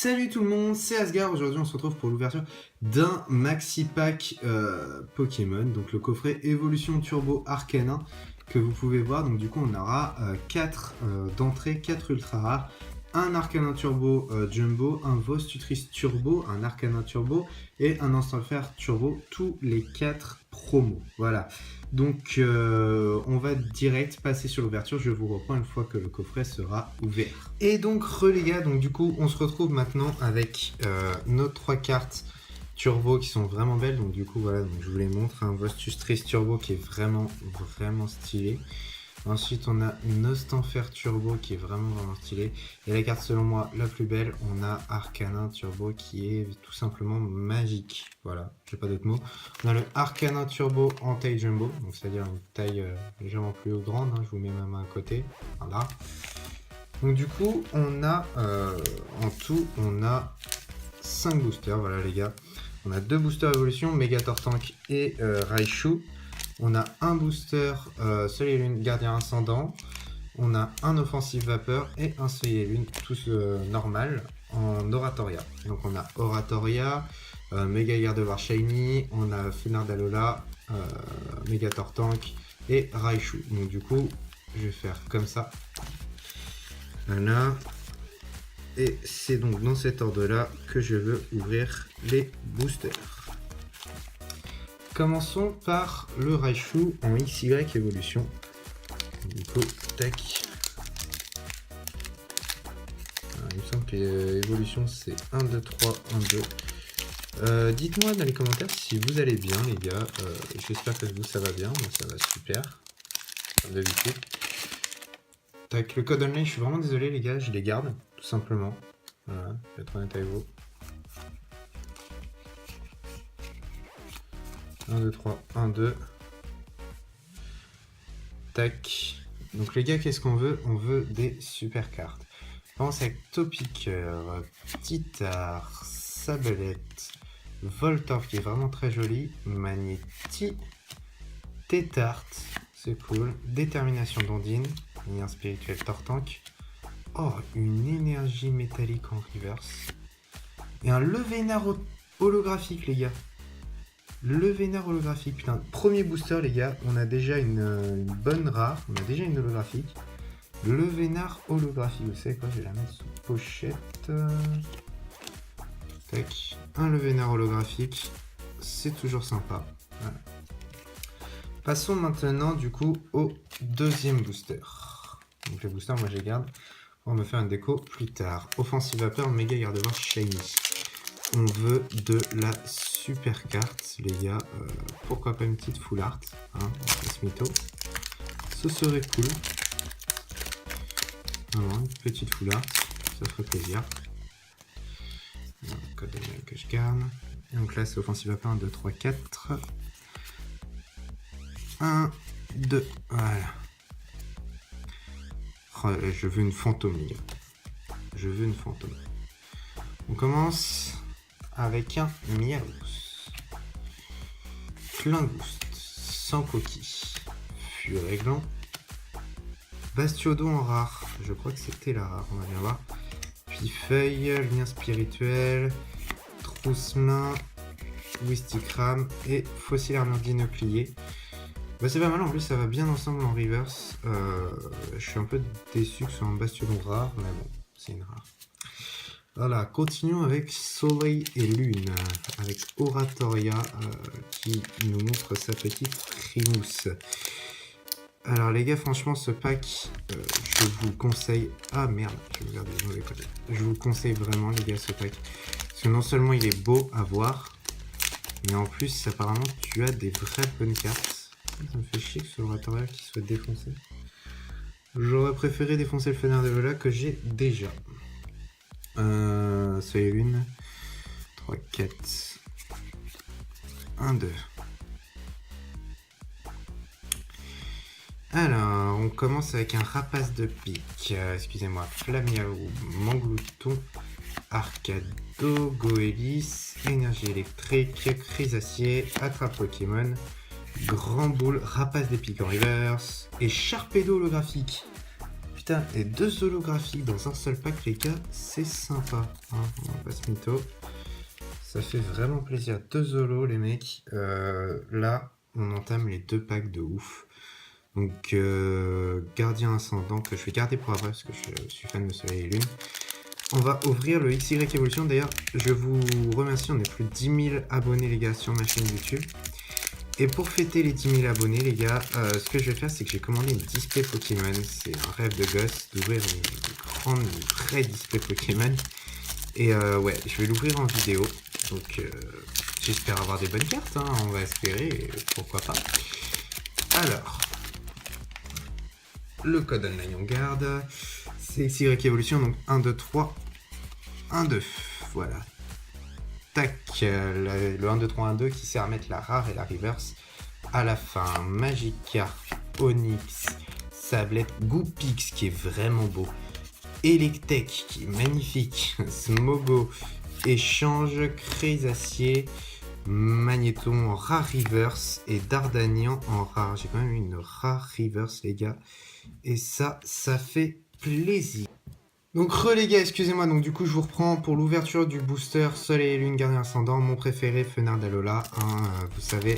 Salut tout le monde, c'est Asgard. Aujourd'hui on se retrouve pour l'ouverture d'un maxi pack Pokémon, donc le coffret Évolution Turbo Arcanin que vous pouvez voir. Donc du coup on aura 4 d'entrée, 4 ultra rares, un Arcanin Turbo Jumbo, un Vostutrice Turbo, un Arcanin Turbo et un Instantfer Turbo, tous les 4 promos. Voilà. Donc on va direct passer sur l'ouverture, je vous reprends une fois que le coffret sera ouvert. Et donc les gars, donc du coup on se retrouve maintenant avec nos 3 cartes turbo qui sont vraiment belles. Donc du coup voilà, donc je vous les montre, un Vostutrice Turbo qui est vraiment stylé. Ensuite on a une Instantfer Turbo qui est vraiment stylé. Et la carte selon moi la plus belle, on a Arcanin Turbo qui est tout simplement magique. Voilà, j'ai pas d'autres mots. On a le Arcanin Turbo en taille Jumbo, donc c'est-à-dire une taille légèrement plus grande, hein. Je vous mets ma main à côté, voilà. Donc du coup on a en tout on a 5 boosters, voilà les gars. On a 2 boosters évolution, Mégator Tank et Raichu. On a un booster Soleil et Lune Gardien Ascendant. On a un offensive vapeur et un Soleil et Lune tous normal en Oratoria. Donc on a Oratoria, Mega Gardevoir Shiny, on a Fenard d'Alola, Mégator Tank et Raichu. Donc du coup je vais faire comme ça. Voilà. Et c'est donc dans cet ordre là que je veux ouvrir les boosters. Commençons par le Raichu en XY évolution. Du coup, tac. Alors, il me semble que l'évolution c'est 1, 2, 3, 1, 2. Dites-moi dans les commentaires si vous allez bien, les gars. J'espère que vous ça va bien. Moi ça va super. Comme d'habitude. Tac, le code online, je suis vraiment désolé, les gars, je les garde, tout simplement. Voilà, je vais être honnête avec vous. 1, 2, 3, 1, 2. Tac. Donc les gars, qu'est-ce qu'on veut? On veut des super cartes. On commence avec Topiqueur, Titar, Sablette, Voltorb qui est vraiment très joli, Magnéti, Tétart, c'est cool, Détermination d'Ondine, lien spirituel Tortank. Oh, une énergie métallique en reverse. Et un Levénard holographique, les gars. Le Vénard holographique, putain, premier booster les gars, on a déjà une bonne rare, on a déjà une holographique. Le Vénard holographique, vous savez quoi, je vais la mettre sous pochette. Tac, un Le Vénard holographique, c'est toujours sympa. Voilà. Passons maintenant du coup au deuxième booster. Donc les boosters, moi je les garde, on va me faire une déco plus tard. Offensive vapeur, Méga Gardevoir Shiny. On veut de la super carte, les gars. Pourquoi pas une petite full art, hein, mytho. Ce serait cool. Vraiment, une petite full art, ça ferait plaisir. Le code de mail que je garde. Et donc là, c'est offensive vapeur 1, 2, 3, 4. 1, 2, voilà. Oh, je veux une fantôme, les gars. Je veux une fantôme. On commence avec un Miaous, Klingouste, sans coquille, Furéglant, Bastiodon en rare, je crois que c'était la rare, on va bien voir, puis Feuille, Lien spirituel, Trousse-main, Wistikram et Fossile armure d'inoclier. Bah c'est pas mal, en plus ça va bien ensemble en reverse. Je suis un peu déçu que ce soit un Bastiodon rare, mais bon, c'est une rare. Voilà, continuons avec Soleil et Lune, avec Oratoria qui nous montre sa petite Primousse. Alors les gars, franchement ce pack, je vous conseille... Ah merde, je vais regarder le mauvais côté. Je vous conseille vraiment les gars ce pack. Parce que non seulement il est beau à voir, mais en plus apparemment tu as des vraies bonnes cartes. Ça me fait chier que ce Oratoria qui soit défoncé. J'aurais préféré défoncer le Fenard d'Alola que j'ai déjà. Soleil Lune, 3, 4, 1, 2. Alors, on commence avec un Rapace de pique, excusez-moi, Flamiaou, Manglouton, Arcado, Goélis, Énergie électrique, Chrysacier, Attrape Pokémon, Grand Boule, Rapace des piques en reverse, et Sharpedo holographique. putain, et 2 holographiques dans un seul pack, les gars, c'est sympa. Hein, on va pas se mytho. Ça fait vraiment plaisir. 2 holos, les mecs. Là, on entame les 2 packs de ouf. Donc, Gardien Ascendant, que je vais garder pour après, parce que je suis fan de Soleil et Lune. On va ouvrir le XY Evolution. D'ailleurs, je vous remercie, on est plus de 10 000 abonnés, les gars, sur ma chaîne YouTube. Et pour fêter les 10 000 abonnés, les gars, ce que je vais faire, c'est que j'ai commandé une display Pokémon. C'est un rêve de gosse d'ouvrir une vraie display Pokémon. Et ouais, je vais l'ouvrir en vidéo. Donc, j'espère avoir des bonnes cartes, hein, on va espérer, et pourquoi pas. Alors, le code online on garde. C'est XY Evolution, donc 1, 2, 3, 1, 2. Voilà. Tac, le 1, 2, 3, 1, 2 qui sert à mettre la rare et la reverse à la fin. Magikarp, Onix, Sablette, Goopix qui est vraiment beau. Electek qui est magnifique. Smogo, Échange, Crésacier, Magnéton en rare reverse et Dardanian en rare. J'ai quand même eu une rare reverse, les gars. Et ça fait plaisir. Donc les gars, excusez-moi, donc du coup je vous reprends pour l'ouverture du booster Soleil et Lune Gardien Ascendant, mon préféré, Fenard d'Alola, hein, vous savez,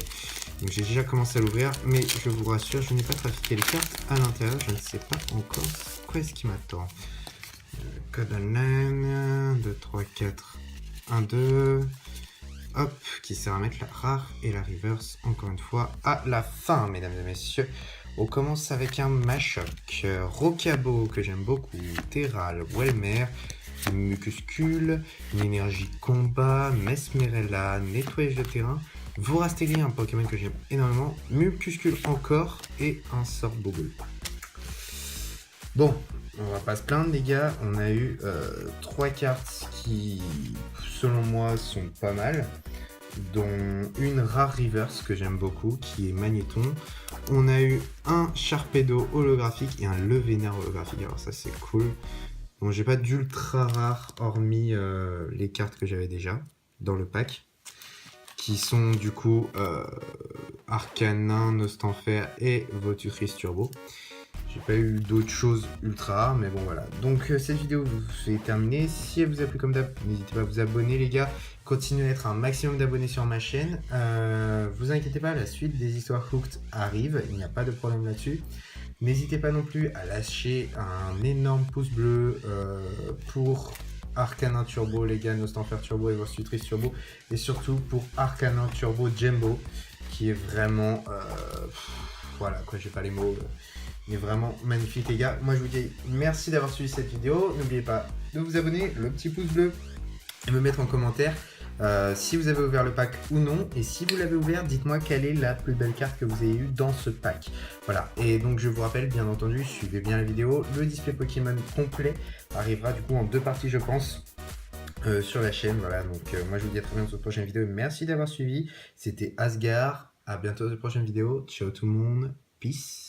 donc j'ai déjà commencé à l'ouvrir, mais je vous rassure, je n'ai pas trafiqué les cartes à l'intérieur, je ne sais pas encore quoi est-ce qui m'attend. Code online, 2, 3, 4, 1, 2, hop, qui sert à mettre la rare et la reverse, encore une fois, à la fin, mesdames et messieurs. On commence avec un Machoc, Rocabo que j'aime beaucoup, Terral, Welmer, Mucuscule, une énergie combat, Mesmerella, nettoyage de terrain, Vorasteli, un Pokémon que j'aime énormément, Mucuscule encore et un sort Bogle. Bon, on va pas se plaindre les gars, on a eu 3 cartes qui selon moi sont pas mal, dont une rare reverse que j'aime beaucoup qui est Magnéton. On a eu un Sharpedo holographique et un Levénard holographique, alors ça c'est cool. Bon, j'ai pas d'ultra rare hormis les cartes que j'avais déjà dans le pack, qui sont du coup Arcanin, Nostanfer et Votutrice Turbo. J'ai pas eu d'autres choses ultra rares, mais bon voilà. Donc cette vidéo est terminée. Si elle vous a plu comme d'hab, n'hésitez pas à vous abonner les gars. Continuez à être un maximum d'abonnés sur ma chaîne. Vous inquiétez pas, la suite des histoires hooked arrive. Il n'y a pas de problème là-dessus. N'hésitez pas non plus à lâcher un énorme pouce bleu pour Arcanin Turbo, les gars, Nostanfer Turbo et Votutrice Turbo. Et surtout pour Arcanin Turbo Jumbo, qui est vraiment... voilà quoi, j'ai pas les mots... Il est vraiment magnifique les gars. Moi je vous dis merci d'avoir suivi cette vidéo. N'oubliez pas de vous abonner, le petit pouce bleu et me mettre en commentaire si vous avez ouvert le pack ou non. Et si vous l'avez ouvert, dites-moi quelle est la plus belle carte que vous avez eue dans ce pack. Voilà, et donc je vous rappelle bien entendu, suivez bien la vidéo. Le display Pokémon complet arrivera du coup en 2 parties je pense. Sur la chaîne, voilà, donc moi je vous dis à très bientôt sur une prochaine vidéo. Merci d'avoir suivi, c'était Asgard, à bientôt dans une prochaine vidéo. Ciao tout le monde, peace.